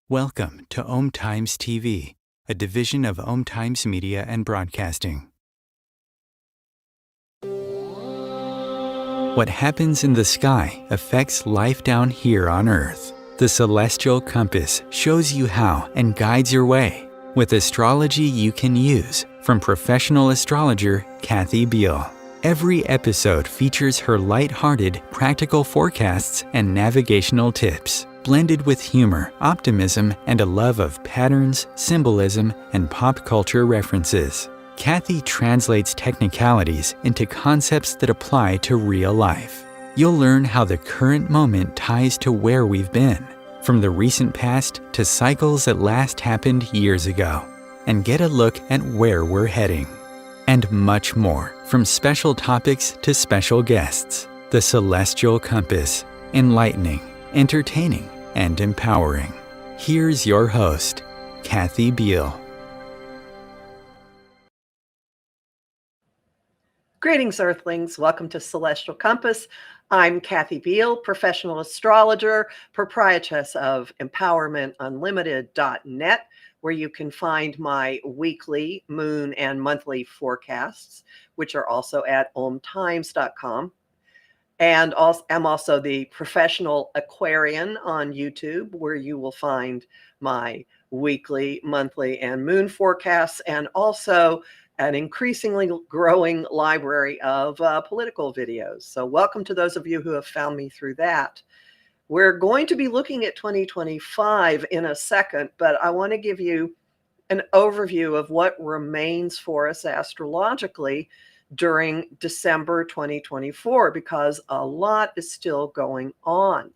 Welcome to Om Times TV, a division of Om Times Media and Broadcasting. What happens in the sky affects life down here on Earth. The celestial compass shows you how and guides your way with astrology you can use from professional astrologer Kathy Beal. Every episode features her light-hearted, practical forecasts and navigational tips, blended with humor, optimism, and a love of patterns, symbolism, and pop culture references. Kathy translates technicalities into concepts that apply to real life. You'll learn how the current moment ties to where we've been, from the recent past to cycles that last happened years ago, and get a look at where we're heading. And much more, from special topics to special guests. The Celestial Compass, enlightening, entertaining, and empowering. Here's your host, Kathy Beal. Greetings, Earthlings. Welcome to Celestial Compass. I'm Kathy Beal, professional astrologer, proprietress of EmpowermentUnlimited.net, where you can find my weekly, moon, and monthly forecasts, which are also at omtimes.com. And I'm also the professional Aquarian on YouTube, where you will find my weekly, monthly, and moon forecasts, and also an increasingly growing library of political videos. So welcome to those of you who have found me through that. We're going to be looking at 2025 in a second, but I want to give you an overview of what remains for us astrologically during December 2024, because a lot is still going on.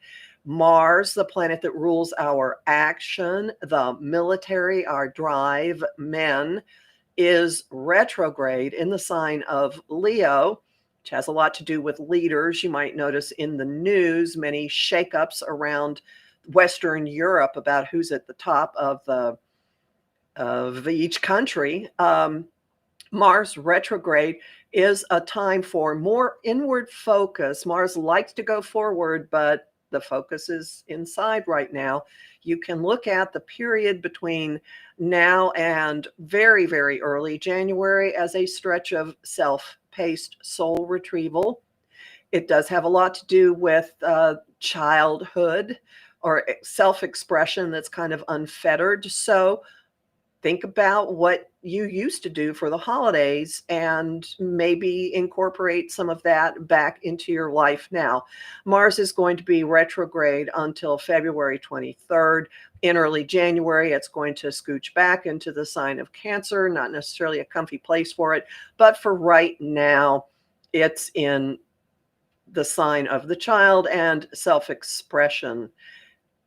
Mars, the planet that rules our action, the military, our drive, men, is retrograde in the sign of Leo, which has a lot to do with leaders. You might notice in the news many shakeups around Western Europe about who's at the top of each country. Mars retrograde is a time for more inward focus. Mars likes to go forward, but the focus is inside right now. You can look at the period between now and very, very early January as a stretch of self-paced soul retrieval. It does have a lot to do with childhood or self-expression that's kind of unfettered. So think about what you used to do for the holidays and maybe incorporate some of that back into your life now. Mars is going to be retrograde until February 23rd. In early January, it's going to scooch back into the sign of Cancer, not necessarily a comfy place for it, but for right now, it's in the sign of the child and self-expression.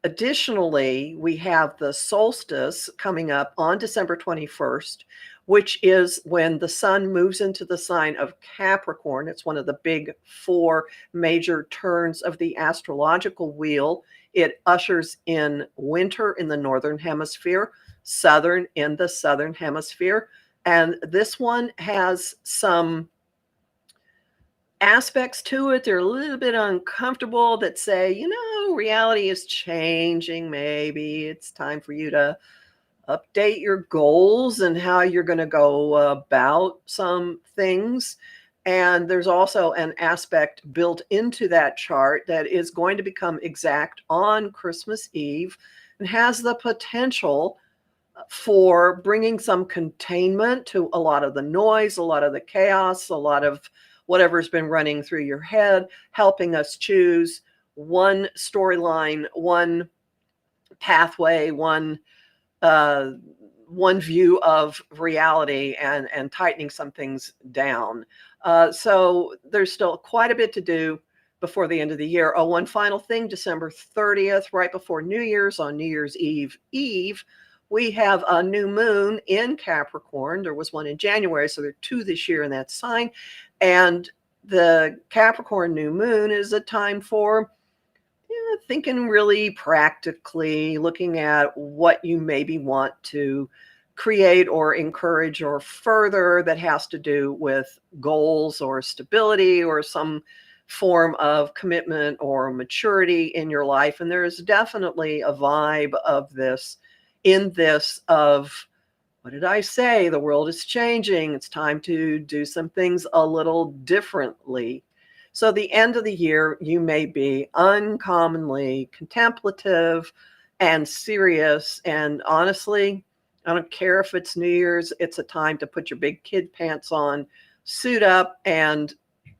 Additionally, we have the solstice coming up on December 21st, which is when the sun moves into the sign of Capricorn. It's one of the big four major turns of the astrological wheel. It ushers in winter in the northern hemisphere, southern in the southern hemisphere. And this one has some aspects to it. They're a little bit uncomfortable that say, reality is changing. Maybe it's time for you to update your goals and how you're going to go about some things. And there's also an aspect built into that chart that is going to become exact on Christmas Eve and has the potential for bringing some containment to a lot of the noise, a lot of the chaos, a lot of whatever's been running through your head, helping us choose one storyline, one pathway, one view of reality, and tightening some things down. So there's still quite a bit to do before the end of the year. Oh, one final thing, December 30th, right before New Year's, on New Year's Eve, we have a new moon in Capricorn. There was one in January, so there are two this year in that sign. And the Capricorn new moon is a time for thinking really practically, looking at what you maybe want to create or encourage or further that has to do with goals or stability or some form of commitment or maturity in your life. And there is definitely a vibe of this of, what did I say? The world is changing. It's time to do some things a little differently. So the end of the year, you may be uncommonly contemplative and serious. And honestly, I don't care if it's New Year's, it's a time to put your big kid pants on, suit up, and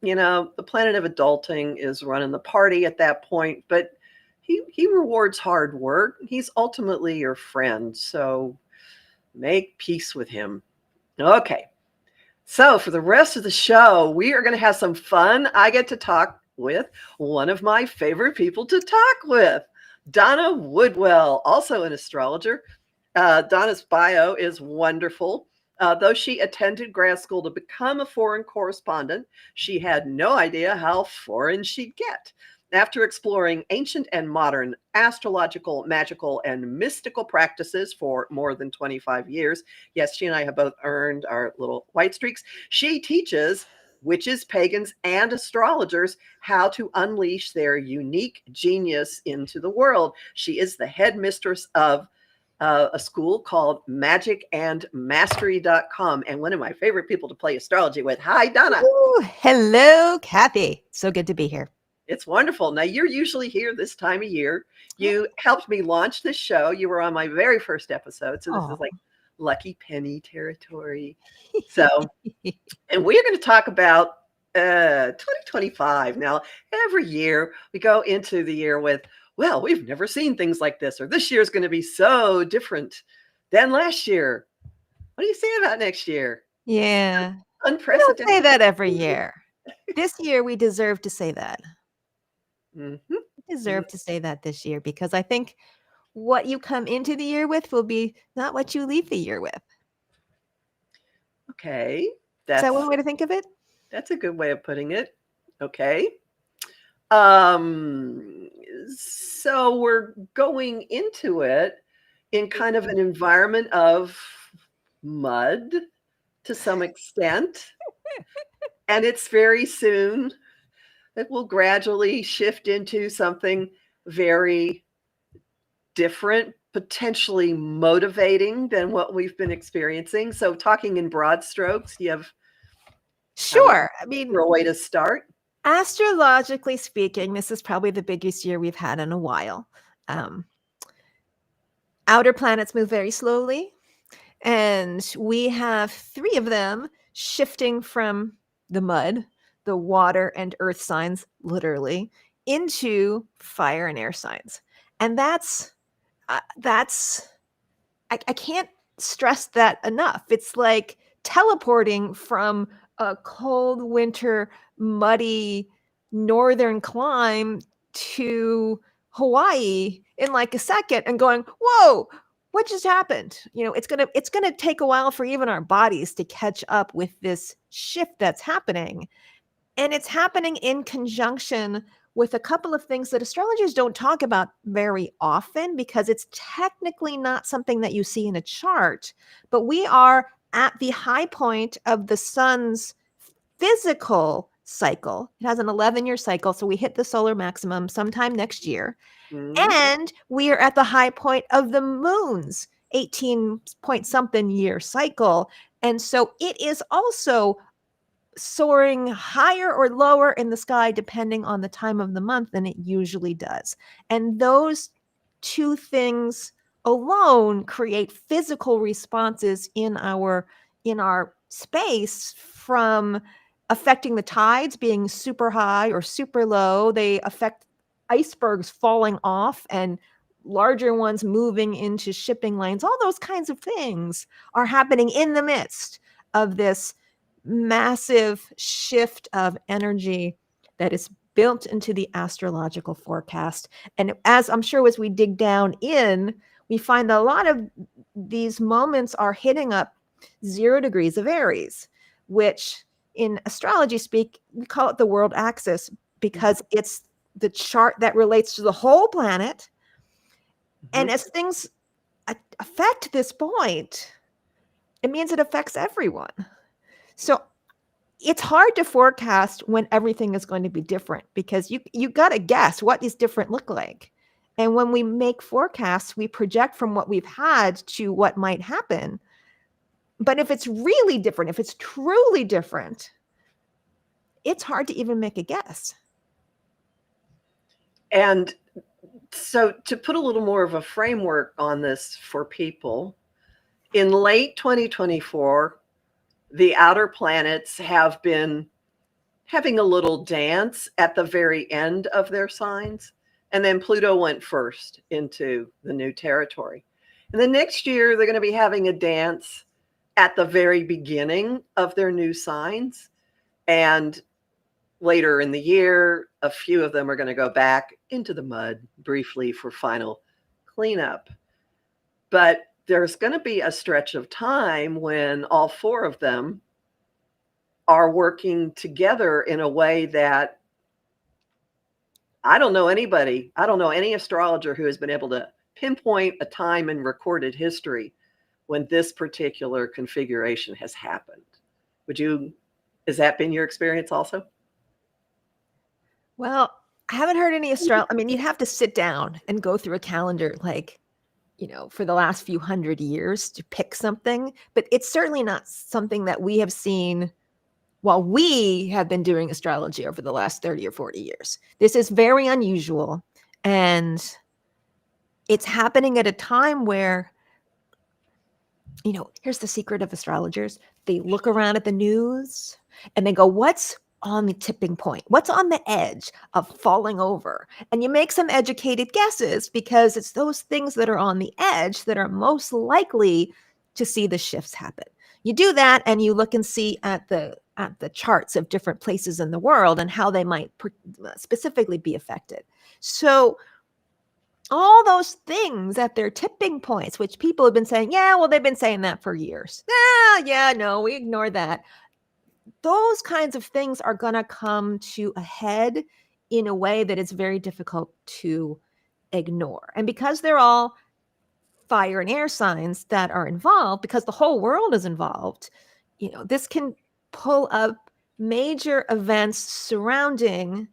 the planet of adulting is running the party at that point. But he rewards hard work. He's ultimately your friend. So make peace with him. Okay. So for the rest of the show, we are going to have some fun. I get to talk with one of my favorite people to talk with, Donna Woodwell, also an astrologer. Donna's bio is wonderful. Though she attended grad school to become a foreign correspondent, she had no idea how foreign she'd get. After exploring ancient and modern astrological, magical, and mystical practices for more than 25 years, yes, she and I have both earned our little white streaks, she teaches witches, pagans, and astrologers how to unleash their unique genius into the world. She is the headmistress of a school called magicandmastery.com, and one of my favorite people to play astrology with. Hi, Donna. Ooh, hello, Kathy. So good to be here. It's wonderful. Now, you're usually here this time of year. You helped me launch this show. You were on my very first episode. So this is like lucky penny territory. So, and we're going to talk about 2025. Now, every year we go into the year with, well, we've never seen things like this, or this year is going to be so different than last year. What do you say about next year? Yeah. Unprecedented. We don't say that every year. This year we deserve to say that. We deserve to say that this year, because I think what you come into the year with will be not what you leave the year with. Okay. Is that one way to think of it? That's a good way of putting it. Okay. So we're going into it in kind of an environment of mud to some extent. And it's very soon. It will gradually shift into something very different, potentially motivating than what we've been experiencing. So talking in broad strokes, you have Sure. I mean, a way to start. Astrologically speaking, this is probably the biggest year we've had in a while. Outer planets move very slowly, and we have 3 of them shifting from the mud, the water and earth signs, literally, into fire and air signs. And that's I can't stress that enough. It's like teleporting from a cold winter, muddy northern climb to Hawaii in like a second and going, whoa, what just happened? It's gonna take a while for even our bodies to catch up with this shift that's happening. And it's happening in conjunction with a couple of things that astrologers don't talk about very often, because it's technically not something that you see in a chart. But we are at the high point of the sun's physical cycle. It has an 11-year cycle, so we hit the solar maximum sometime next year. And we are at the high point of the moon's 18 point something year cycle. And so it is also soaring higher or lower in the sky depending on the time of the month than it usually does. And those 2 things alone create physical responses in our space, from affecting the tides being super high or super low. They affect icebergs falling off and larger ones moving into shipping lanes. All those kinds of things are happening in the midst of this massive shift of energy that is built into the astrological forecast. And as I'm sure as we dig down in, we find that a lot of these moments are hitting up 0 degrees of Aries, which in astrology speak, we call it the world axis, because it's the chart that relates to the whole planet. And as things affect this point, it means it affects everyone. So it's hard to forecast when everything is going to be different, because you got to guess what these different look like. And when we make forecasts, we project from what we've had to what might happen. But if it's really different, if it's truly different, it's hard to even make a guess. And so, to put a little more of a framework on this for people, in late 2024, the outer planets have been having a little dance at the very end of their signs. And then Pluto went first into the new territory. And the next year, they're going to be having a dance at the very beginning of their new signs. And later in the year, a few of them are going to go back into the mud briefly for final cleanup. But there's going to be a stretch of time when all four of them are working together in a way that I don't know any astrologer who has been able to pinpoint a time in recorded history when this particular configuration has happened. Has that been your experience also? Well, I haven't heard any I mean, you'd have to sit down and go through a calendar, like, for the last few hundred years to pick something, but it's certainly not something that we have seen while we have been doing astrology over the last 30 or 40 years. This is very unusual, and it's happening at a time where, here's the secret of astrologers. They look around at the news and they go, what's on the tipping point? What's on the edge of falling over? And you make some educated guesses, because it's those things that are on the edge that are most likely to see the shifts happen. You do that, and you look and see at the charts of different places in the world and how they might specifically be affected. So all those things at their tipping points, which people have been saying, yeah, well, they've been saying that for years. No, we ignore that. Those kinds of things are going to come to a head in a way that it's very difficult to ignore. And because they're all fire and air signs that are involved, because the whole world is involved, this can pull up major events surrounding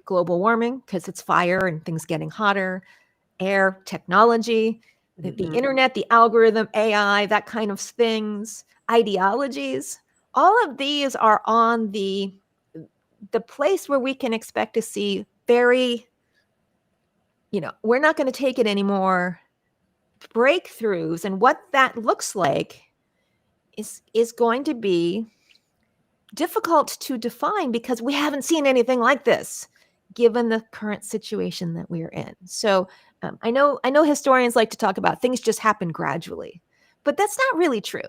global warming, because it's fire and things getting hotter, air, technology, the internet, the algorithm, AI, that kind of things, ideologies. All of these are on the place where we can expect to see very, we're not going to take it anymore, breakthroughs. And what that looks like is going to be difficult to define, because we haven't seen anything like this given the current situation that we're in. So I know historians like to talk about things just happen gradually, but that's not really true.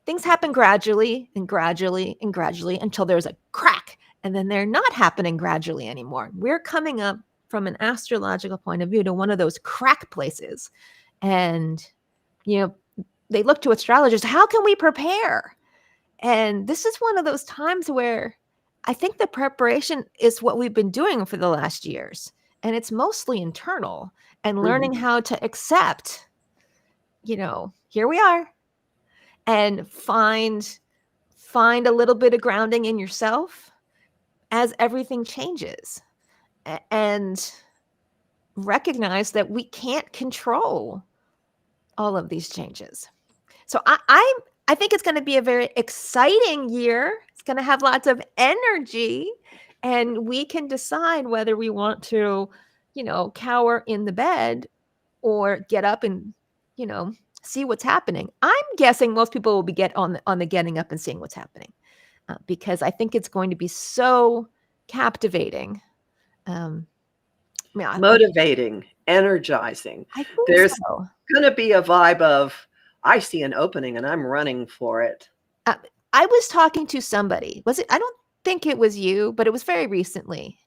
Things happen gradually and gradually and gradually until there's a crack, and then they're not happening gradually anymore. We're coming up from an astrological point of view to one of those crack places. And, they look to astrologers, how can we prepare? And this is one of those times where I think the preparation is what we've been doing for the last years. And it's mostly internal and learning how to accept, here we are, and find a little bit of grounding in yourself as everything changes, and recognize that we can't control all of these changes. So I think it's going to be a very exciting year. It's going to have lots of energy, and we can decide whether we want to, cower in the bed or get up and, see what's happening. I'm guessing most people will be on the getting up and seeing what's happening, because I think it's going to be so captivating, Motivating, energizing. I think There's so. going to be a vibe of, I see an opening and I'm running for it. I was talking to somebody. I don't think it was you, but it was very recently,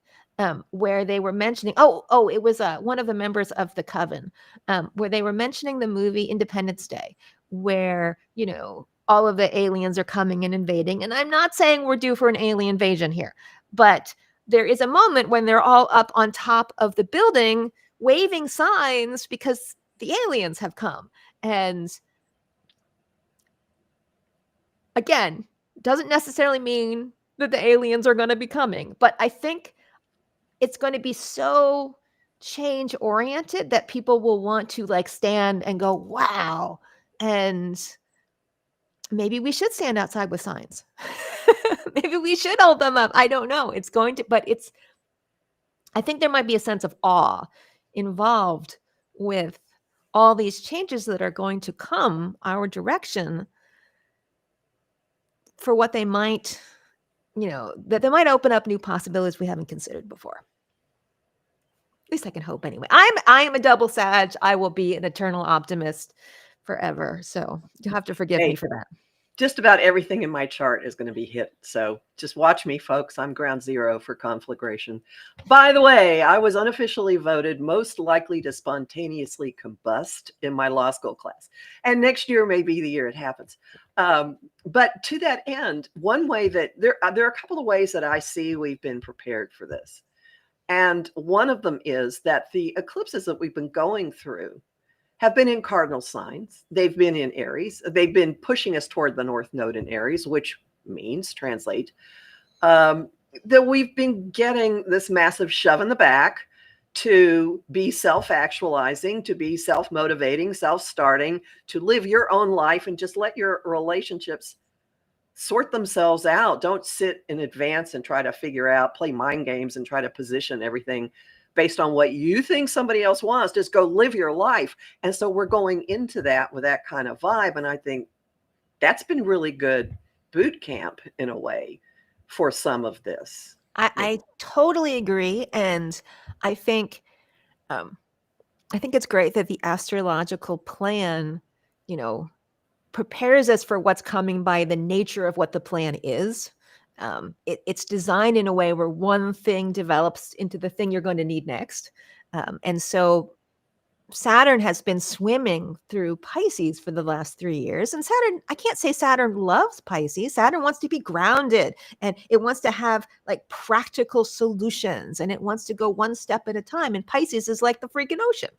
where they were mentioning, it was one of the members of the Coven, where they were mentioning the movie Independence Day, where, all of the aliens are coming and invading. And I'm not saying we're due for an alien invasion here, but there is a moment when they're all up on top of the building waving signs because the aliens have come. And again, Doesn't necessarily mean that the aliens are going to be coming, but I think it's going to be so change oriented that people will want to like stand and go, wow. And maybe we should stand outside with signs. Maybe we should hold them up. I don't know. It's going to, but I think there might be a sense of awe involved with all these changes that are going to come our direction for what they might, that they might open up new possibilities we haven't considered before. At least I can hope anyway. I am a double Sag. I will be an eternal optimist forever. So you'll have to forgive me for that. Just about everything in my chart is going to be hit. So just watch me, folks. I'm ground zero for conflagration. By the way, I was unofficially voted most likely to spontaneously combust in my law school class. And next year may be the year it happens. But to that end, one way that there are a couple of ways that I see we've been prepared for this. And one of them is that the eclipses that we've been going through have been in cardinal signs. They've been in Aries. They've been pushing us toward the North Node in Aries, which means, translate, that we've been getting this massive shove in the back to be self-actualizing, to be self-motivating, self-starting, to live your own life and just let your relationships sort themselves out. Don't sit in advance and try to figure out, play mind games and try to position everything based on what you think somebody else wants. Just go live your life. And so we're going into that with that kind of vibe. And I think that's been really good boot camp in a way for some of this. I totally agree. And I think it's great that the astrological plan, prepares us for what's coming by the nature of what the plan is. It's designed in a way where one thing develops into the thing you're going to need next. And so Saturn has been swimming through Pisces for the last 3 years. And Saturn, I can't say Saturn loves Pisces. Saturn wants to be grounded and it wants to have like practical solutions and it wants to go one step at a time. And Pisces is like the freaking ocean.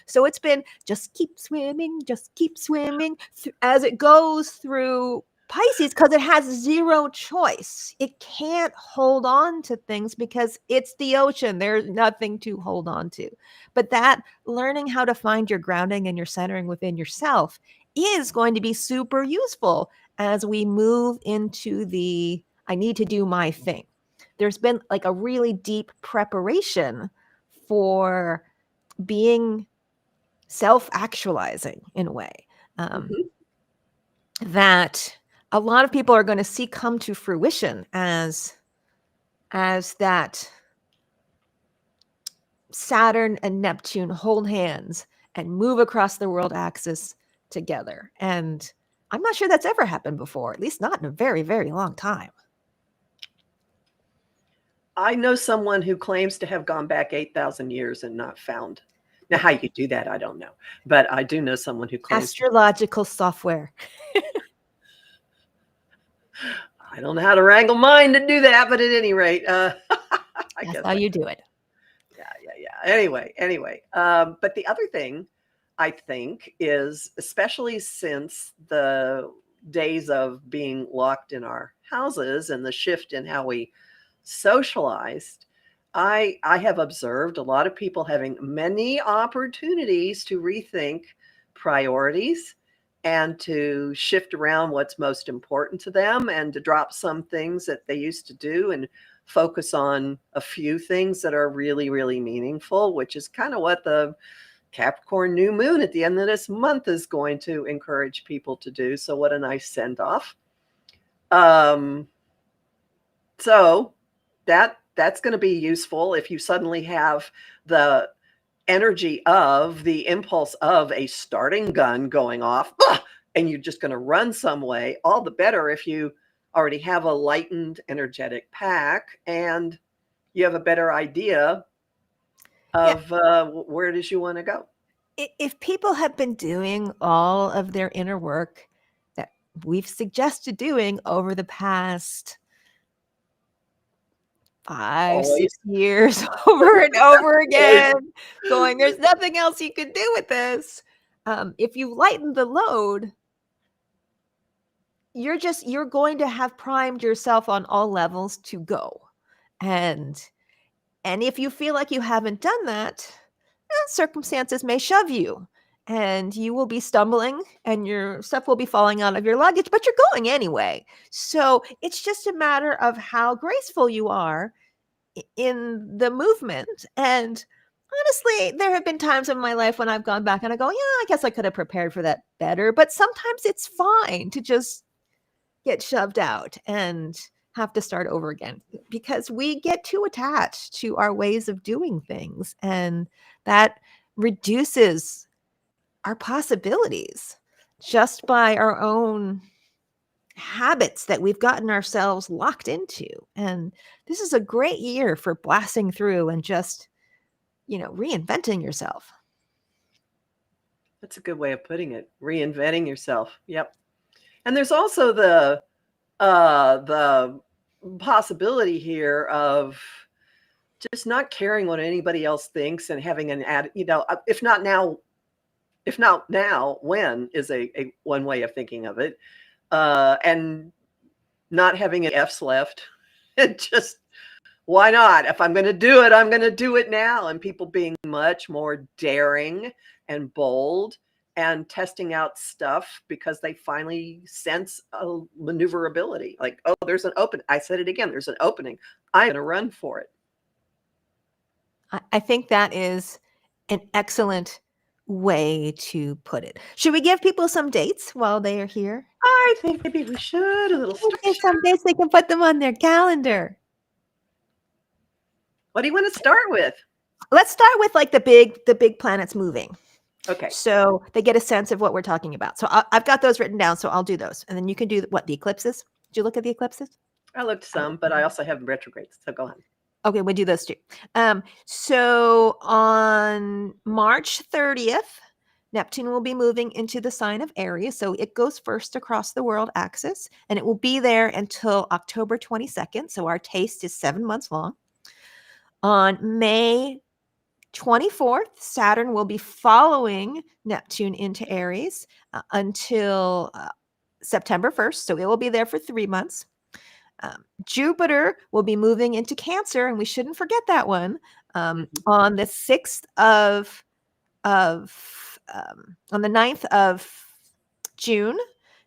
So it's been just keep swimming as it goes through Pisces because it has zero choice. It can't hold on to things because it's the ocean. There's nothing to hold on to. But that learning how to find your grounding and your centering within yourself is going to be super useful as we move into the I need to do my thing. There's been like a really deep preparation for being self-actualizing in a way that a lot of people are going to see come to fruition as that Saturn and Neptune hold hands and move across the world axis together. And I'm not sure that's ever happened before, at least not in a very, very long time. I know someone who claims to have gone back 8,000 years and not found. Now, how you do that, I don't know. But I do know someone who claims astrological software. I don't know how to wrangle mine to do that, but at any rate, I That's guess how you do it. Yeah. Anyway. But the other thing I think is, especially since the days of being locked in our houses and the shift in how we socialized, I have observed a lot of people having many opportunities to rethink priorities and to shift around what's most important to them and to drop some things that they used to do and focus on a few things that are really, really meaningful, which is kind of what the Capricorn new moon at the end of this month is going to encourage people to do. So what a nice send off. So that's going to be useful if you suddenly have the energy of the impulse of a starting gun going off and you're just going to run some way. All the better if you already have a lightened energetic pack and you have a better idea of where it is you want to go. If people have been doing all of their inner work that we've suggested doing over the past 5-6 years over and over again, going, there's nothing else you can do with this. If you lighten the load, you're going to have primed yourself on all levels to go. And if you feel like you haven't done that, circumstances may shove you and you will be stumbling and your stuff will be falling out of your luggage, but you're going anyway. So it's just a matter of how graceful you are in the movement. And honestly, there have been times in my life when I've gone back and I go, yeah, I guess I could have prepared for that better. But sometimes it's fine to just get shoved out and have to start over again, because we get too attached to our ways of doing things, and that reduces our possibilities just by our own habits that we've gotten ourselves locked into. And this is a great year for blasting through and just, reinventing yourself. That's a good way of putting it. Reinventing yourself. Yep. And there's also the possibility here of just not caring what anybody else thinks and having if not now, when is a one way of thinking of it, and not having any F's left. And just, why not? If I'm going to do it, I'm going to do it now. And people being much more daring and bold and testing out stuff because they finally sense a maneuverability. Like, oh, there's an open. I said it again. There's an opening. I'm going to run for it. I think that is an excellent way to put it. Should we give people some dates while they are here? I think maybe we should. A little some dates, they can put them on their calendar. What do you want to start with? Let's start with like the big planets moving. Okay. So they get a sense of what we're talking about. So I've got those written down, so I'll do those. And then you can do the eclipses. Did you look at the eclipses? I looked some, but I also have retrogrades. So go on. Okay, we'll do those too. So on March 30th, Neptune will be moving into the sign of Aries. So it goes first across the world axis, and it will be there until October 22nd. So our taste is 7 months long. On May 24th, Saturn will be following Neptune into Aries until September 1st. So it will be there for 3 months. Jupiter will be moving into Cancer, and we shouldn't forget that one, on the 6th on the 9th of June,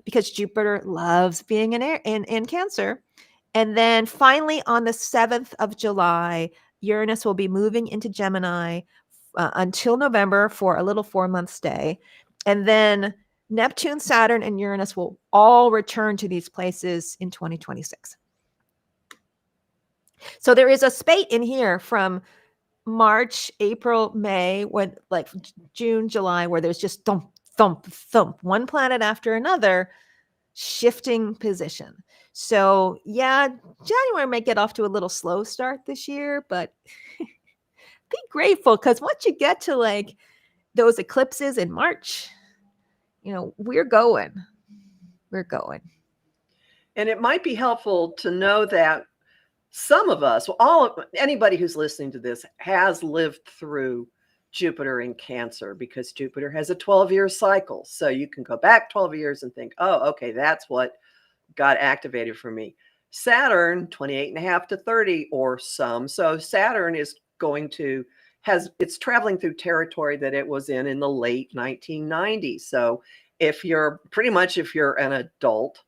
because Jupiter loves being in Cancer. And then finally on the 7th of July, Uranus will be moving into Gemini until November for a little 4-month stay. And then Neptune, Saturn, and Uranus will all return to these places in 2026. So there is a spate in here from March, April, May, when like June, July, where there's just thump, thump, thump, one planet after another shifting position. So yeah, January might get off to a little slow start this year, but be grateful, because once you get to like those eclipses in March, we're going. And it might be helpful to know that some of us, anybody who's listening to this has lived through Jupiter in Cancer, because Jupiter has a 12-year cycle. So you can go back 12 years and think, oh, okay, that's what got activated for me. Saturn, 28 and a half to 30 or some. So Saturn is it's traveling through territory that it was in the late 1990s. So if you're an adult,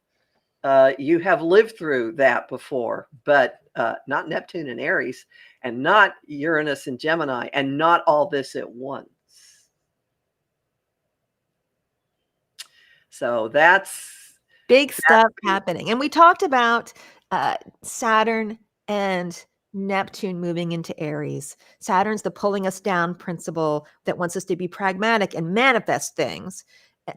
you have lived through that before, but not Neptune and Aries, and not Uranus and Gemini, and not all this at once. So that's big stuff happening. And we talked about Saturn and Neptune moving into Aries. Saturn's the pulling us down principle that wants us to be pragmatic and manifest things.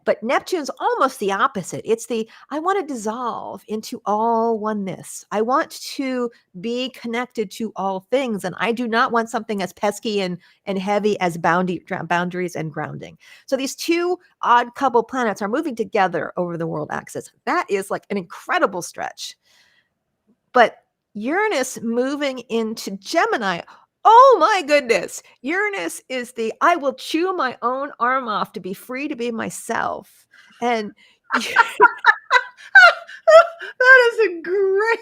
But Neptune's almost the opposite. It's I want to dissolve into all oneness. I want to be connected to all things. And I do not want something as pesky and heavy as boundaries and grounding. So these two odd couple planets are moving together over the world axis. That is like an incredible stretch. But Uranus moving into Gemini, oh my goodness. Uranus is I will chew my own arm off to be free to be myself. And That is a great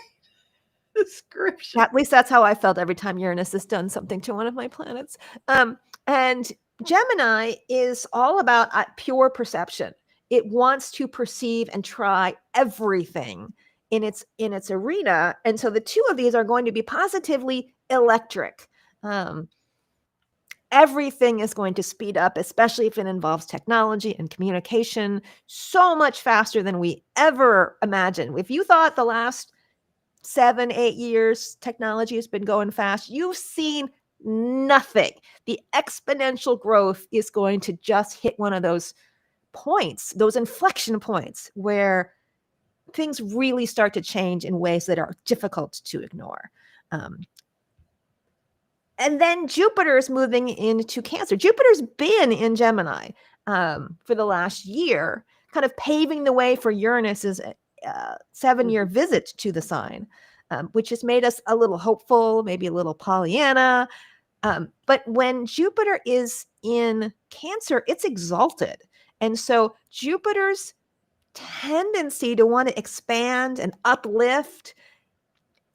description. At least that's how I felt every time Uranus has done something to one of my planets. And Gemini is all about pure perception. It wants to perceive and try everything in its arena. And so the two of these are going to be positively electric. Everything is going to speed up, especially if it involves technology and communication, so much faster than we ever imagined. If you thought the last 7-8 years technology has been going fast, you've seen nothing. The exponential growth is going to just hit one of those points, those inflection points where things really start to change in ways that are difficult to ignore. And then Jupiter is moving into Cancer. Jupiter's been in Gemini for the last year, kind of paving the way for Uranus's 7-year visit to the sign, which has made us a little hopeful, maybe a little Pollyanna. But when Jupiter is in Cancer, it's exalted. And so Jupiter's tendency to want to expand and uplift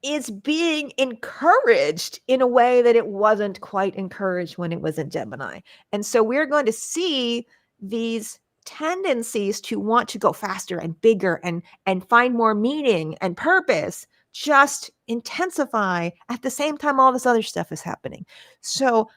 is being encouraged in a way that it wasn't quite encouraged when it was in Gemini. And so we're going to see these tendencies to want to go faster and bigger and find more meaning and purpose just intensify at the same time all this other stuff is happening. So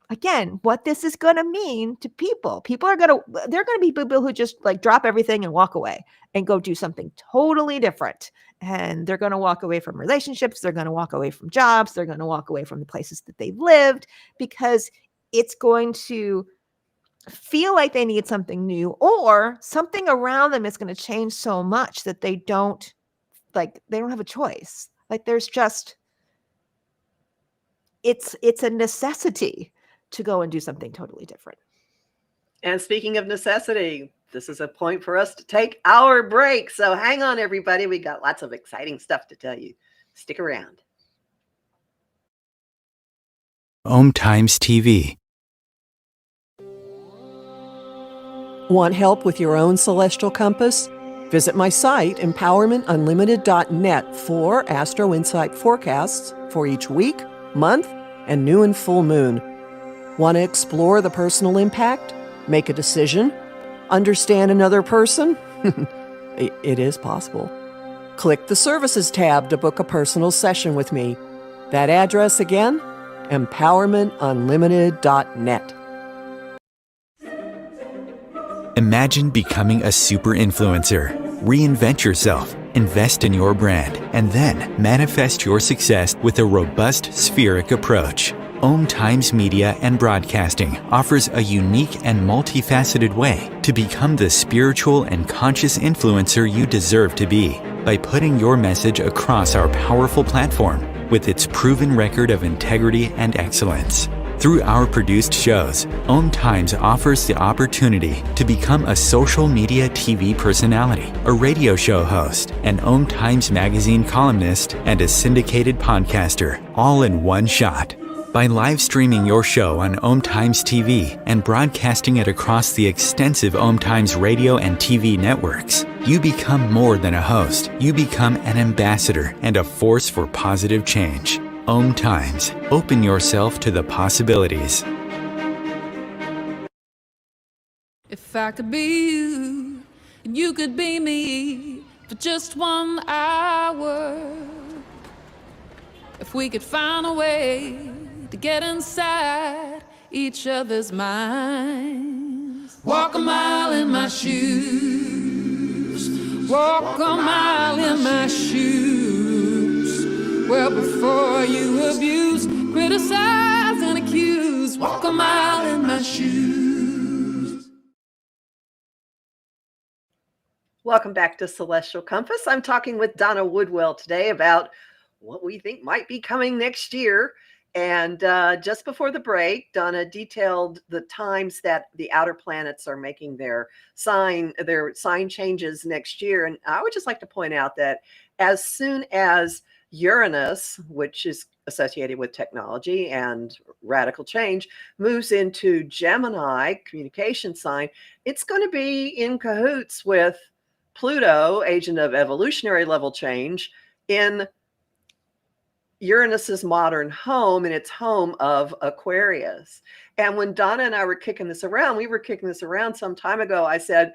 again, what this is going to mean to people are going to be people who just like drop everything and walk away and go do something totally different. And they're going to walk away from relationships. They're going to walk away from jobs. They're going to walk away from the places that they've lived because it's going to feel like they need something new, or something around them is going to change so much that they don't have a choice. Like there's just, it's a necessity to go and do something totally different. And speaking of necessity, this is a point for us to take our break. So hang on, everybody. We got lots of exciting stuff to tell you. Stick around. Om Times TV. Want help with your own celestial compass? Visit my site, empowermentunlimited.net, for Astro Insight forecasts for each week, month, and new and full moon. Want to explore the personal impact? Make a decision? Understand another person? It is possible. Click the Services tab to book a personal session with me. That address again? empowermentunlimited.net. Imagine becoming a super influencer. Reinvent yourself, invest in your brand, and then manifest your success with a robust spheric approach. Om Times Media and Broadcasting offers a unique and multifaceted way to become the spiritual and conscious influencer you deserve to be by putting your message across our powerful platform with its proven record of integrity and excellence. Through our produced shows, Om Times offers the opportunity to become a social media TV personality, a radio show host, an Om Times magazine columnist, and a syndicated podcaster, all in one shot. By live streaming your show on Om Times TV and broadcasting it across the extensive Om Times radio and TV networks, you become more than a host. You become an ambassador and a force for positive change. Om Times. Open yourself to the possibilities. If I could be you, and you could be me for just 1 hour. If we could find a way to get inside each other's minds. Walk a mile in my shoes. Walk a mile in my shoes. Well, before you abuse, criticize, and accuse. Walk a mile in my shoes. Welcome back to Celestial Compass. I'm talking with Donna Woodwell today about what we think might be coming next year. And just before the break, Donna detailed the times that the outer planets are making their sign changes next year. And I would just like to point out that as soon as Uranus, which is associated with technology and radical change, moves into Gemini, communication sign, it's going to be in cahoots with Pluto, agent of evolutionary level change, in Uranus's modern home, and its home of Aquarius. And when Donna and I were kicking this around, some time ago. I said,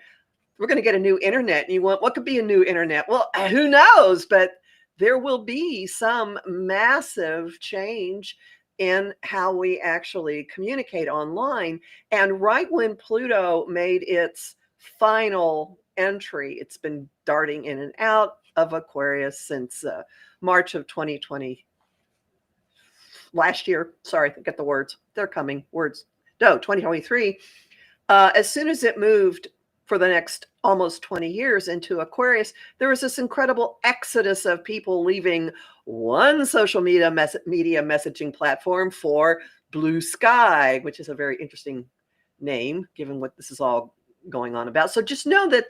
we're going to get a new internet. And you went, what could be a new internet? Well, who knows? But there will be some massive change in how we actually communicate online. And right when Pluto made its final entry, it's been darting in and out of Aquarius since March of 2020. Last year, sorry, I get the words. They're coming. Words. No, 2023. As soon as it moved for the next almost 20 years into Aquarius, there was this incredible exodus of people leaving one social media messaging platform for Blue Sky, which is a very interesting name given what this is all going on about. So just know that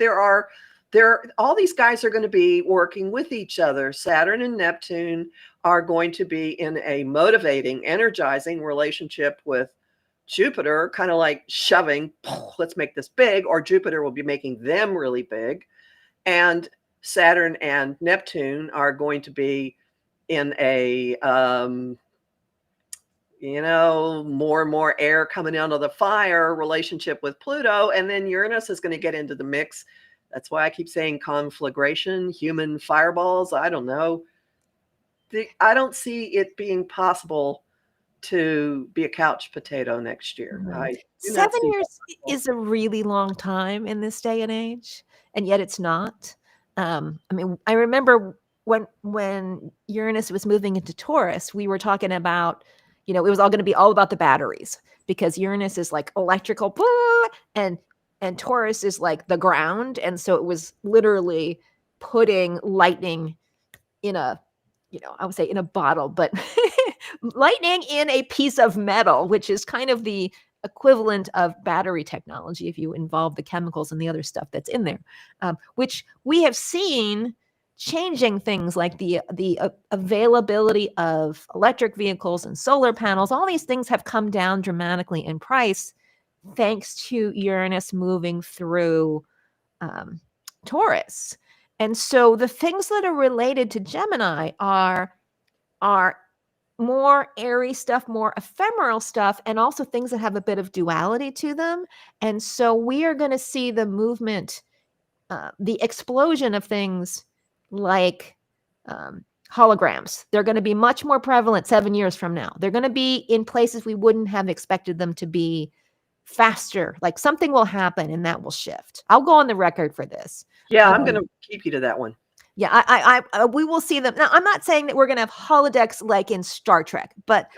all these guys are going to be working with each other. Saturn and Neptune are going to be in a motivating, energizing relationship with Jupiter, kind of like shoving, let's make this big, or Jupiter will be making them really big. And Saturn and Neptune are going to be in a, more and more air coming out of the fire relationship with Pluto. And then Uranus is going to get into the mix. That's why I keep saying conflagration, human fireballs. I don't know. I don't see it being possible to be a couch potato next year. 7 years is a really long time in this day and age, and yet it's not. I mean, I remember when Uranus was moving into Taurus, we were talking about, it was all going to be all about the batteries, because Uranus is like electrical, and Taurus is like the ground, and so it was literally putting lightning in a, I would say in a bottle, but lightning in a piece of metal, which is kind of the equivalent of battery technology if you involve the chemicals and the other stuff that's in there, which we have seen changing things like the availability of electric vehicles and solar panels. All these things have come down dramatically in price thanks to Uranus moving through Taurus. And so the things that are related to Gemini are more airy stuff, more ephemeral stuff, and also things that have a bit of duality to them. And so we are going to see the movement, the explosion of things like holograms. They're going to be much more prevalent 7 years from now. They're going to be in places we wouldn't have expected them to be faster. Like something will happen and that will shift. I'll go on the record for this. Yeah, I'm going to keep you to that one. Yeah, I we will see them. Now, I'm not saying that we're going to have holodecks like in Star Trek, but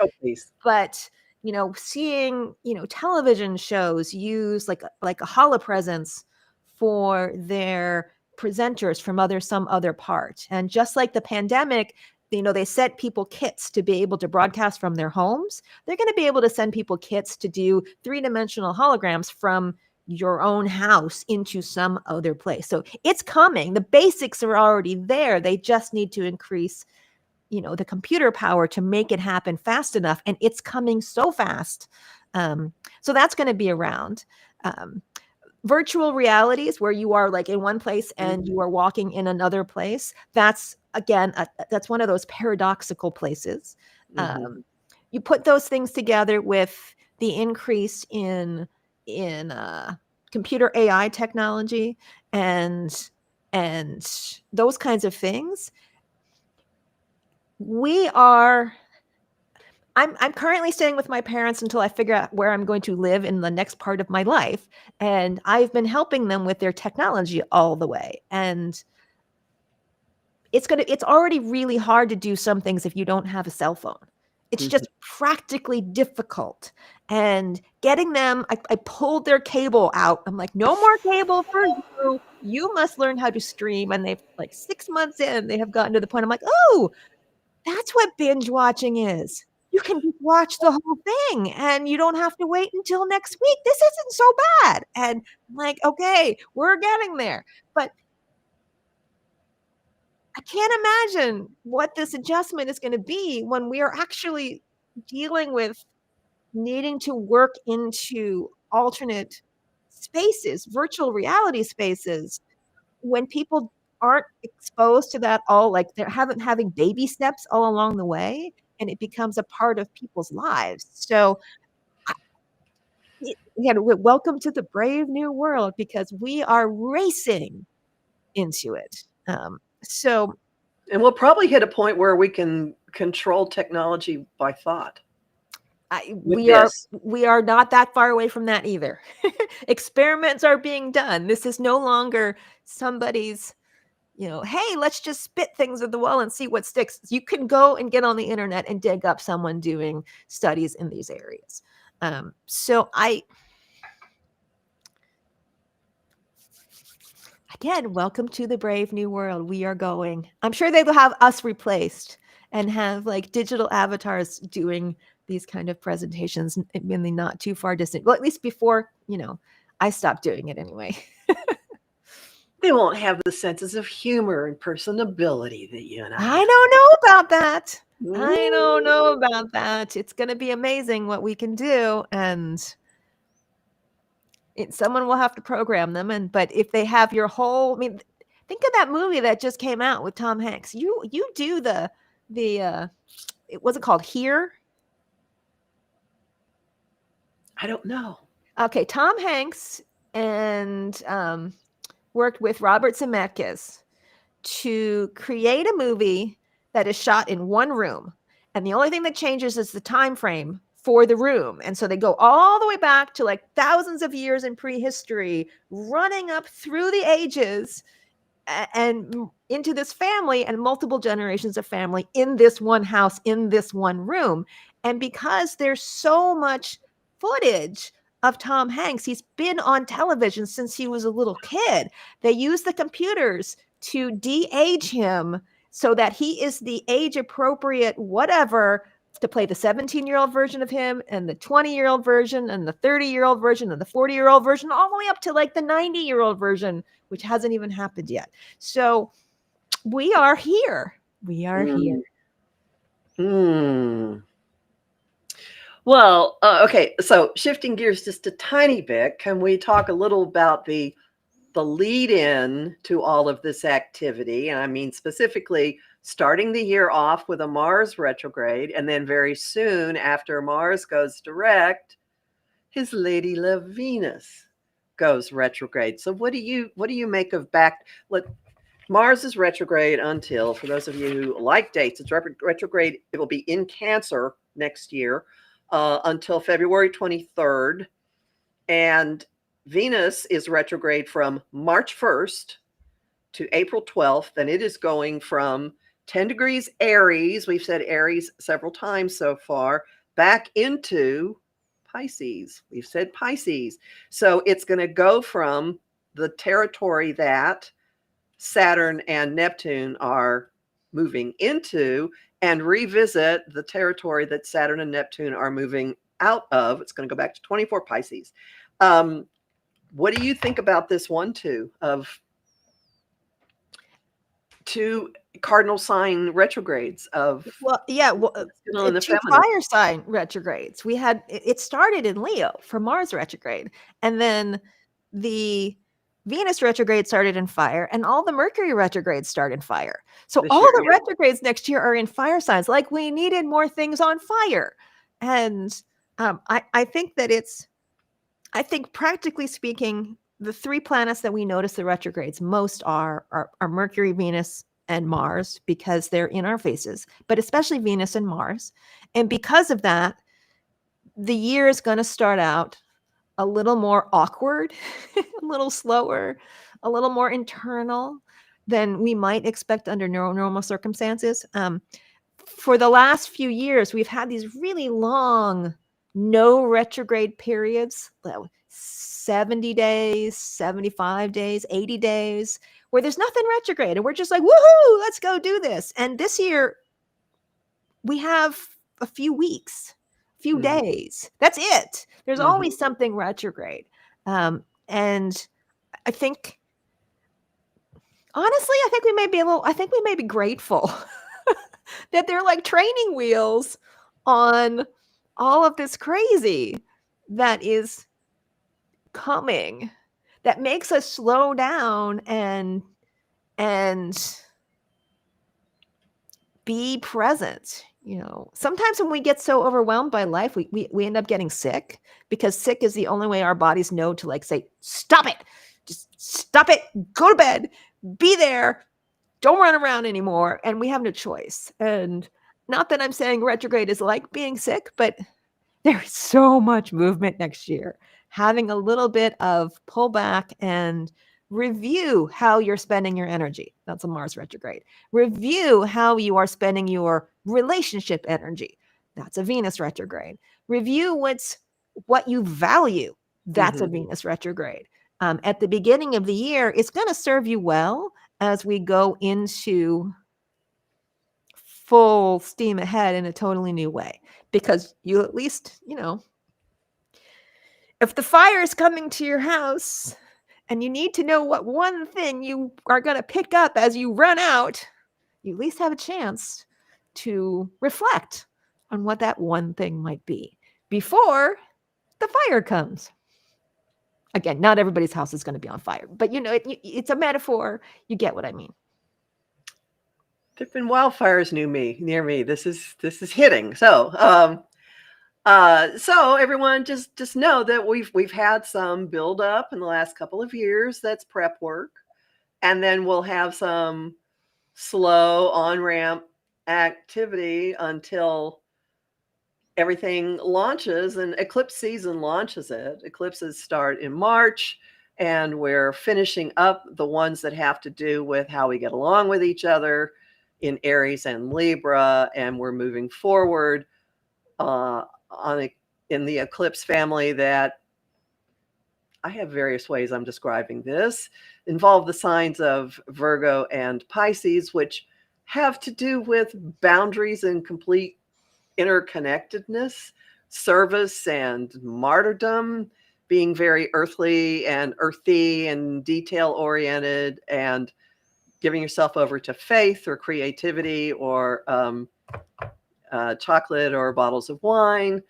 seeing television shows use like a holopresence for their presenters from some other part, and just like the pandemic, they sent people kits to be able to broadcast from their homes. They're going to be able to send people kits to do 3-dimensional holograms from your own house into some other place. So it's coming. The basics are already there. They just need to increase, the computer power to make it happen fast enough. And it's coming so fast. So that's going to be around. Virtual realities where you are like in one place and you are walking in another place. That's again, that's one of those paradoxical places. You put those things together with the increase in computer AI technology and those kinds of things. I'm currently staying with my parents until I figure out where I'm going to live in the next part of my life. And I've been helping them with their technology all the way. And it's already really hard to do some things if you don't have a cell phone. It's just practically difficult. And getting them, I pulled their cable out. I'm like, no more cable for you. You must learn how to stream. And they've 6 months in, they have gotten to the point. I'm like, oh, that's what binge watching is. You can just watch the whole thing and you don't have to wait until next week. This isn't so bad. And I'm like, okay, we're getting there. But I can't imagine what this adjustment is going to be when we are actually dealing with needing to work into alternate spaces, virtual reality spaces, when people aren't exposed to that all, like they're having baby steps all along the way, and it becomes a part of people's lives. So welcome to the brave new world, because we are racing into it. So And we'll probably hit a point where we can control technology by thought. we are not that far away from that either. Experiments are being done. This is no longer somebody's, hey, let's just spit things at the wall and see what sticks. You can go and get on the internet and dig up someone doing studies in these areas. So again, welcome to the brave new world. We are going. I'm sure they will have us replaced and have like digital avatars doing these kind of presentations in the not too far distant. Well, at least before, I stopped doing it anyway. They won't have the senses of humor and personability that you and I don't know about that. I don't know about that. It's going to be amazing what we can do. And someone will have to program them. But if they have your whole, think of that movie that just came out with Tom Hanks. You do the was it called Here? I don't know. Okay, Tom Hanks and worked with Robert Zemeckis to create a movie that is shot in one room, and the only thing that changes is the time frame for the room. And so they go all the way back to like thousands of years in prehistory, running up through the ages and into this family and multiple generations of family in this one house, in this one room. And because there's so much footage of Tom Hanks, he's been on television since he was a little kid. They use the computers to de-age him so that he is the age appropriate whatever to play the 17-year-old version of him and the 20-year-old version and the 30-year-old version and the 40-year-old version, all the way up to like the 90-year-old version, which hasn't even happened yet. So we are here. We are here. Well, okay. So shifting gears just a tiny bit, can we talk a little about the lead in to all of this activity? And I mean, specifically starting the year off with a Mars retrograde, and then very soon after Mars goes direct, his lady love Venus goes retrograde. So what do you make of Mars is retrograde until, for those of you who like dates, it's retrograde. It will be in Cancer next year until February 23rd. And Venus is retrograde from March 1st to April 12th. And it is going from 10 degrees Aries, we've said Aries several times so far, back into Pisces. We've said Pisces. So it's going to go from the territory that Saturn and Neptune are moving into and revisit the territory that Saturn and Neptune are moving out of. It's going to go back to 24 Pisces. What do you think about this 1-2 of two cardinal sign retrogrades of? Well, yeah, two fire sign retrogrades. We had it started in Leo for Mars retrograde, and then the Venus retrograde started in fire, and all the Mercury retrogrades start in fire. So all the retrogrades next year are in fire signs. Like, we needed more things on fire. And I think that I think practically speaking, the three planets that we notice the retrogrades most are Mercury, Venus, and Mars, because they're in our faces, but especially Venus and Mars. And because of that, the year is going to start out a little more awkward, a little slower, a little more internal than we might expect under normal circumstances. For the last few years, we've had these really long, no retrograde periods, 70 days, 75 days, 80 days, where there's nothing retrograde. And we're just like, woohoo, let's go do this. And this year, we have a few weeks, few days. That's it. There's always something retrograde. And I think, honestly, I think we may be grateful that they're like training wheels on all of this crazy that is coming, that makes us slow down and be present. Sometimes when we get so overwhelmed by life, we end up getting sick, because sick is the only way our bodies know to like say, stop it, just stop it, go to bed, be there, don't run around anymore. And we have no choice. And not that I'm saying retrograde is like being sick, but there's so much movement next year. Having a little bit of pullback and review how you're spending your energy. That's a Mars retrograde. Review how you are spending your relationship energy. That's a Venus retrograde. Review what you value. That's a Venus retrograde. At the beginning of the year, it's going to serve you well as we go into full steam ahead in a totally new way, because you at least, if the fire is coming to your house and you need to know what one thing you are going to pick up as you run out, you at least have a chance to reflect on what that one thing might be before the fire comes. Again, not everybody's house is going to be on fire, but it's a metaphor. You get what I mean. There've been wildfires near me. This is hitting. So, so everyone just know that we've had some build up in the last couple of years. That's prep work, and then we'll have some slow on-ramp activity until everything launches, and eclipse season launches it. Eclipses start in March, and we're finishing up the ones that have to do with how we get along with each other in Aries and Libra, and we're moving forward in the eclipse family that I have various ways I'm describing this, involve the signs of Virgo and Pisces, which have to do with boundaries and complete interconnectedness, service and martyrdom, being very earthly and earthy and detail oriented, and giving yourself over to faith or creativity or chocolate or bottles of wine,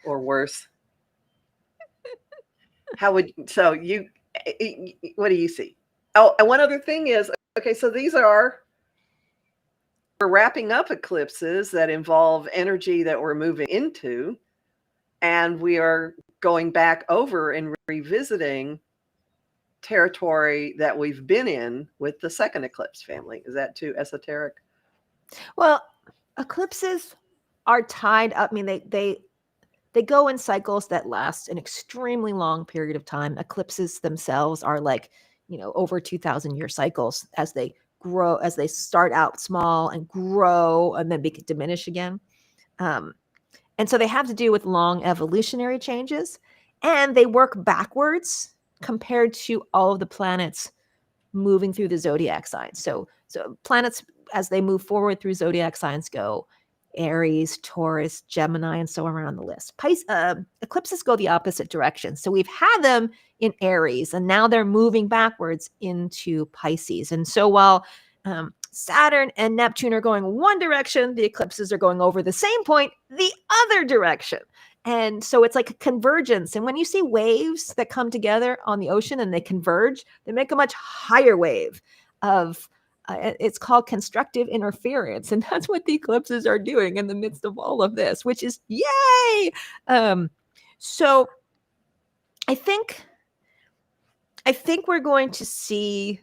or worse. What do you see? Oh, and one other thing is, okay, so we're wrapping up eclipses that involve energy that we're moving into, and we are going back over and revisiting territory that we've been in with the second eclipse family. Is that too esoteric? Well, eclipses are tied up. I mean, they go in cycles that last an extremely long period of time. Eclipses themselves are like, over 2,000-year cycles as they grow, as they start out small and grow and then diminish again. And so they have to do with long evolutionary changes, and they work backwards compared to all of the planets moving through the zodiac signs. So planets, as they move forward through zodiac signs, go Aries, Taurus, Gemini, and so around the list. Eclipses go the opposite direction. So we've had them in Aries, and now they're moving backwards into Pisces. And so while Saturn and Neptune are going one direction, the eclipses are going over the same point the other direction. And so it's like a convergence. And when you see waves that come together on the ocean and they converge, they make a much higher wave of it's called constructive interference. And that's what the eclipses are doing in the midst of all of this, which is yay. So I think we're going to see,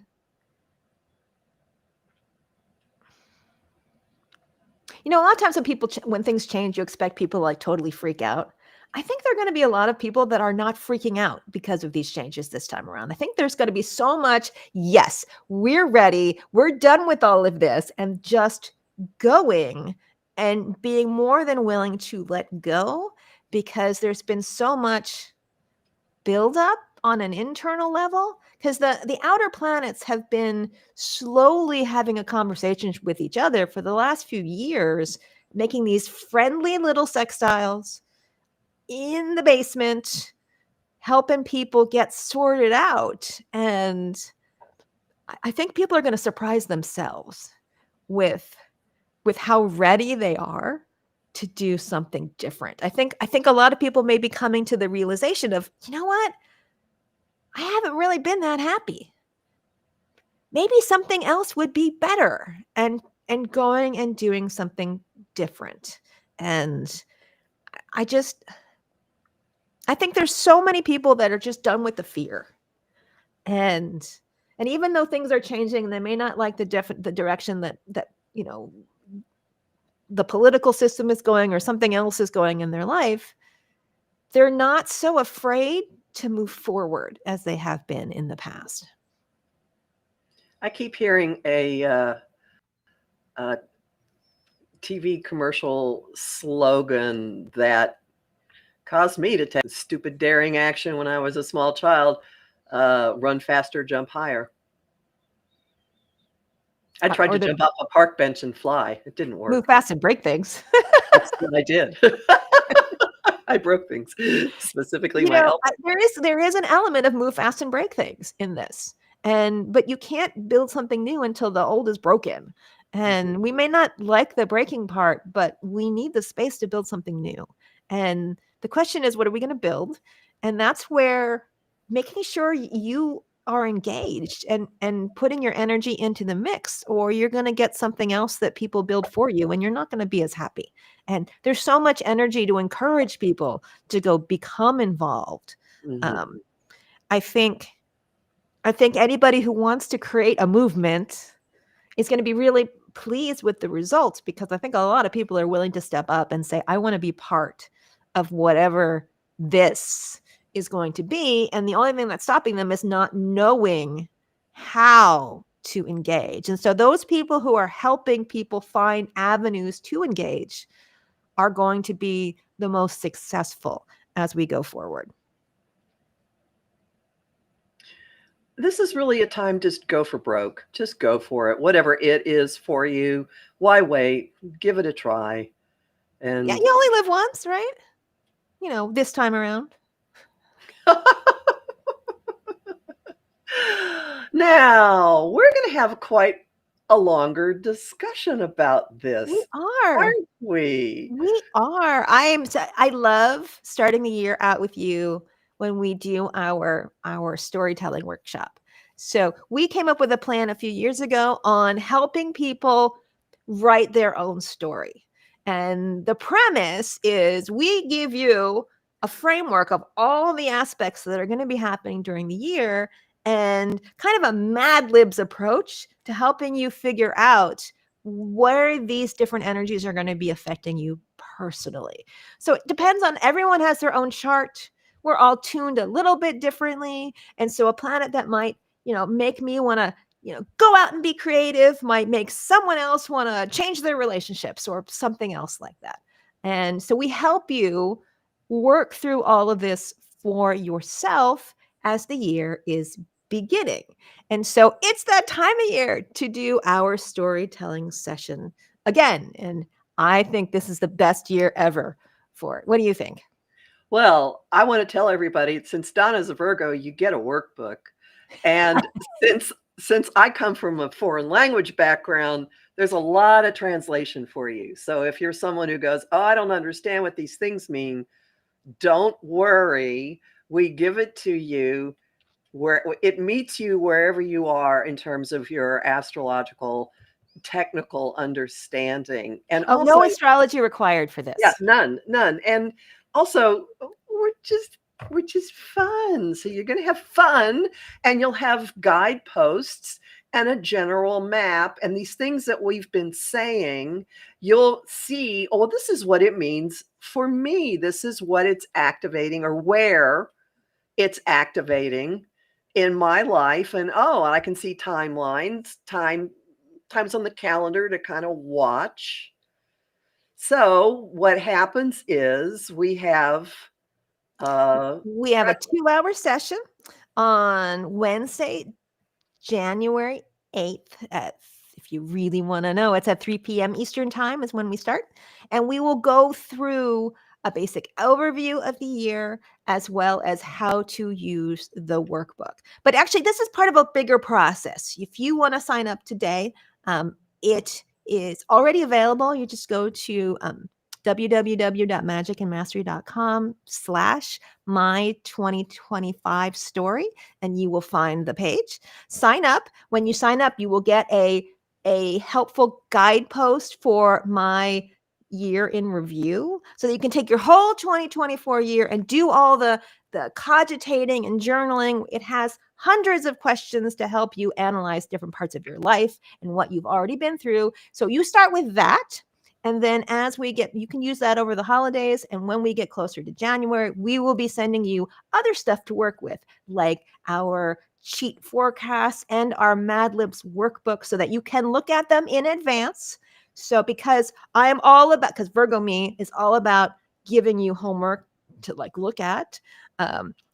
a lot of times when things change, you expect people to like totally freak out. I think there are going to be a lot of people that are not freaking out because of these changes this time around. I think there's going to be so much, yes, we're ready, we're done with all of this, and just going and being more than willing to let go, because there's been so much buildup on an internal level, because the outer planets have been slowly having a conversation with each other for the last few years, making these friendly little sextiles in the basement, helping people get sorted out. And I think people are going to surprise themselves with how ready they are to do something different. I think a lot of people may be coming to the realization of, you know what? I haven't really been that happy. Maybe something else would be better, and going and doing something different. And I think there's so many people that are just done with the fear. And even though things are changing, they may not like the direction that the political system is going or something else is going in their life. They're not so afraid to move forward as they have been in the past. I keep hearing a TV commercial slogan that caused me to take stupid daring action when I was a small child. Run faster, jump higher. I tried to jump off a park bench and fly. It didn't work. Move fast and break things. That's what I did. I broke things, specifically my elbow. There is an element of move fast and break things in this. But you can't build something new until the old is broken. And we may not like the breaking part, but we need the space to build something new. And the question is, what are we going to build? And that's where making sure you are engaged and putting your energy into the mix, or you're going to get something else that people build for you and you're not going to be as happy. And there's so much energy to encourage people to go become involved. I think anybody who wants to create a movement is going to be really pleased with the results, because I think a lot of people are willing to step up and say, I want to be part of whatever this is going to be. And the only thing that's stopping them is not knowing how to engage. And so those people who are helping people find avenues to engage are going to be the most successful as we go forward. This is really a time to just go for broke. Just go for it. Whatever it is for you. Why wait? Give it a try. And yeah, you only live once, right? This time around. Now, we're going to have quite a longer discussion about this. We are. Aren't we? We are. I love starting the year out with you when we do our storytelling workshop. So we came up with a plan a few years ago on helping people write their own story. And the premise is we give you a framework of all the aspects that are going to be happening during the year, and kind of a Mad Libs approach to helping you figure out where these different energies are going to be affecting you personally. So it depends on, everyone has their own chart. We're all tuned a little bit differently. And so a planet that might, make me want to, go out and be creative might make someone else want to change their relationships or something else like that. And so we help you work through all of this for yourself as the year is beginning. And so it's that time of year to do our storytelling session again. And I think this is the best year ever for it. What do you think? Well, I want to tell everybody, since Donna's a Virgo, you get a workbook. And since I come from a foreign language background, there's a lot of translation for you. So if you're someone who goes, oh, I don't understand what these things mean, don't worry. We give it to you where it meets you wherever you are in terms of your astrological technical understanding. And also, no astrology required for this. Yeah, none. And also, we're just fun. So you're going to have fun, and you'll have guideposts and a general map, and these things that we've been saying, you'll see, oh, this is what it means for me. This is what it's activating, or where it's activating in my life. And I can see timelines, times on the calendar to kind of watch. So what happens is we have a 2-hour session on Wednesday, January 8th if you really want to know, it's at 3 p.m. Eastern time is when we start. And we will go through a basic overview of the year, as well as how to use the workbook. But actually, this is part of a bigger process. If you want to sign up today, it is already available. You just go to www.magicandmastery.com/my2025story, and you will find the page. Sign up. When you sign up, you will get a helpful guidepost for my year in review, so that you can take your whole 2024 year and do all the cogitating and journaling. It has hundreds of questions to help you analyze different parts of your life and what you've already been through. So you start with that. And then as we get, you can use that over the holidays. And when we get closer to January, we will be sending you other stuff to work with, like our cheat forecasts and our Mad Libs workbook, so that you can look at them in advance. So because I am all about, because Virgo me is all about giving you homework to like look at.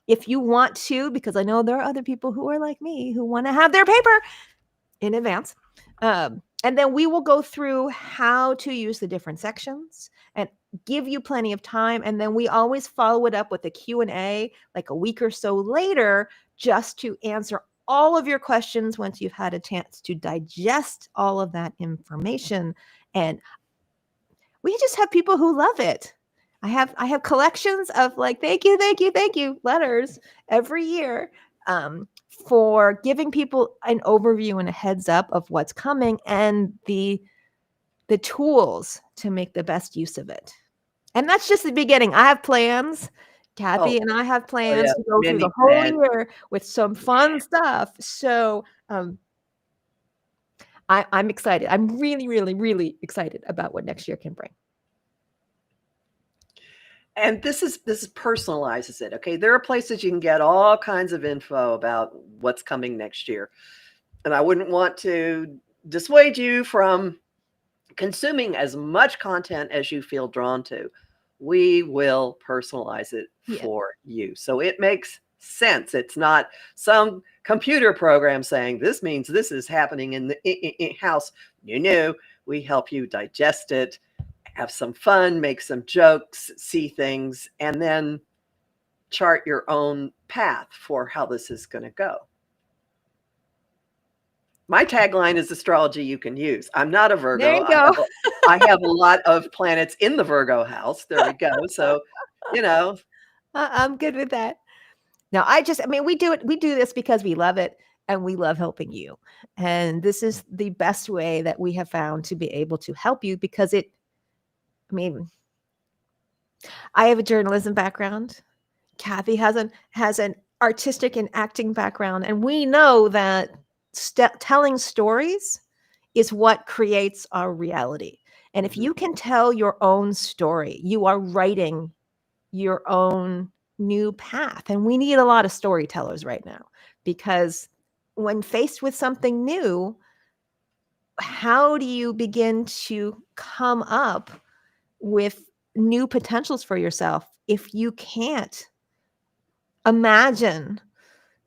If you want to, because I know there are other people who are like me who want to have their paper in advance. And then we will go through how to use the different sections and give you plenty of time. And then we always follow it up with a Q&A like a week or so later, just to answer all of your questions once you've had a chance to digest all of that information. And we just have people who love it. I have collections of like, thank you letters every year, for giving people an overview and a heads up of what's coming and the tools to make the best use of it. And that's just the beginning. I have plans. Kathy and I have plans to go through the whole year with some fun stuff. So I'm excited. I'm really, really, really excited about what next year can bring. And this personalizes it. Okay. There are places you can get all kinds of info about what's coming next year. And I wouldn't want to dissuade you from consuming as much content as you feel drawn to. We will personalize it for you. So it makes sense. It's not some computer program saying this means this is happening in the house. No, we help you digest it, have some fun, make some jokes, see things, and then chart your own path for how this is going to go. My tagline is astrology you can use. I'm not a Virgo. There you go. I have a lot of planets in the Virgo house. There we go. So, I'm good with that. Now, we do it. We do this because we love it and we love helping you. And this is the best way that we have found to be able to help you, because I have a journalism background. Kathy has an artistic and acting background. And we know that telling stories is what creates our reality. And if you can tell your own story, you are writing your own new path. And we need a lot of storytellers right now, because when faced with something new, how do you begin to come up with new potentials for yourself if you can't imagine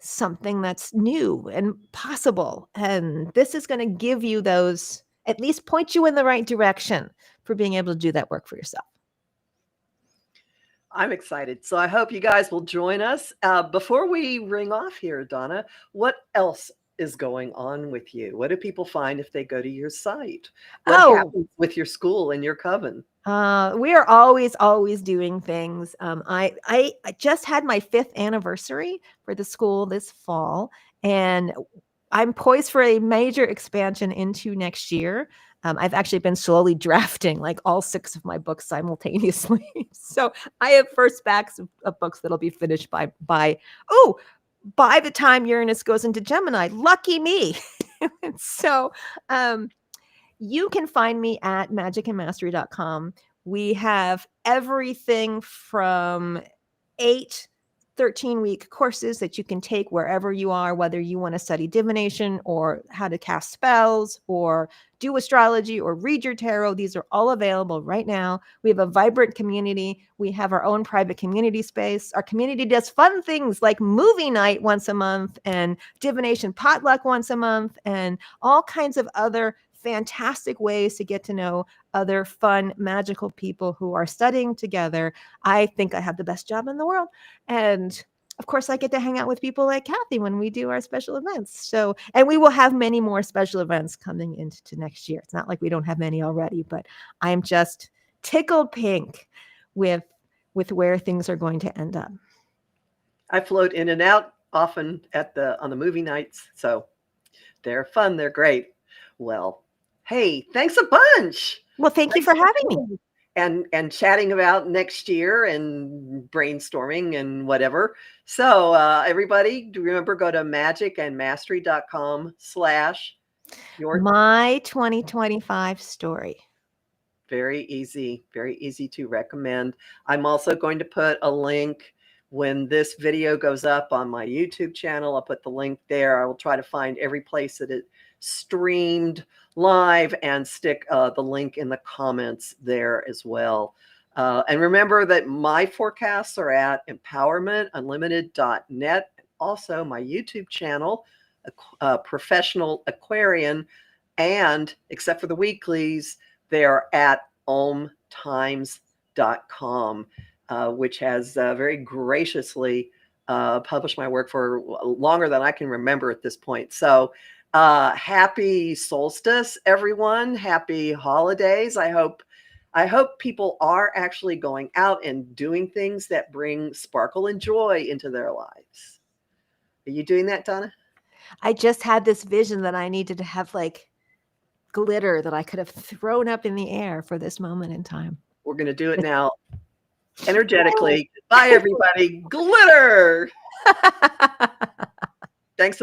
something that's new and possible? And this is going to give you those, at least point you in the right direction for being able to do that work for yourself. I'm excited. So I hope you guys will join us. Before we ring off here, Donna, what else is going on with you? What do people find if they go to your site? What happens with your school and your coven? We are always doing things. I just had my 5th anniversary for the school this fall, and I'm poised for a major expansion into next year. I've actually been slowly drafting like all 6 of my books simultaneously. So I have first backs of books that'll be finished by the time Uranus goes into Gemini. Lucky me. So you can find me at magicandmastery.com. We have everything from 8 13-week courses that you can take wherever you are, whether you want to study divination or how to cast spells or do astrology or read your tarot. These are all available right now. We have a vibrant community. We have our own private community space. Our community does fun things like movie night once a month and divination potluck once a month and all kinds of other fantastic ways to get to know other fun, magical people who are studying together. I think I have the best job in the world. And of course, I get to hang out with people like Kathy when we do our special events. So, and we will have many more special events coming into next year. It's not like we don't have many already, but I'm just tickled pink with where things are going to end up. I float in and out often on the movie nights, so they're fun. They're great. Well, hey, thanks a bunch. Well, thank you for having me. And chatting about next year and brainstorming and whatever. So everybody, remember, go to magicandmastery.com/ my 2025 story. Very easy to recommend. I'm also going to put a link when this video goes up on my YouTube channel. I'll put the link there. I will try to find every place that it streamed live and stick the link in the comments there as well. And remember that my forecasts are at empowermentunlimited.net. Also, my YouTube channel, Professional Aquarian, and except for the weeklies, they are at omtimes.com, which has very graciously published my work for longer than I can remember at this point. So happy solstice, everyone. Happy holidays. I hope people are actually going out and doing things that bring sparkle and joy into their lives. Are you doing that, Donna? I just had this vision that I needed to have like glitter that I could have thrown up in the air for this moment in time. We're going to do it now energetically. Bye, everybody. Glitter. Thanks.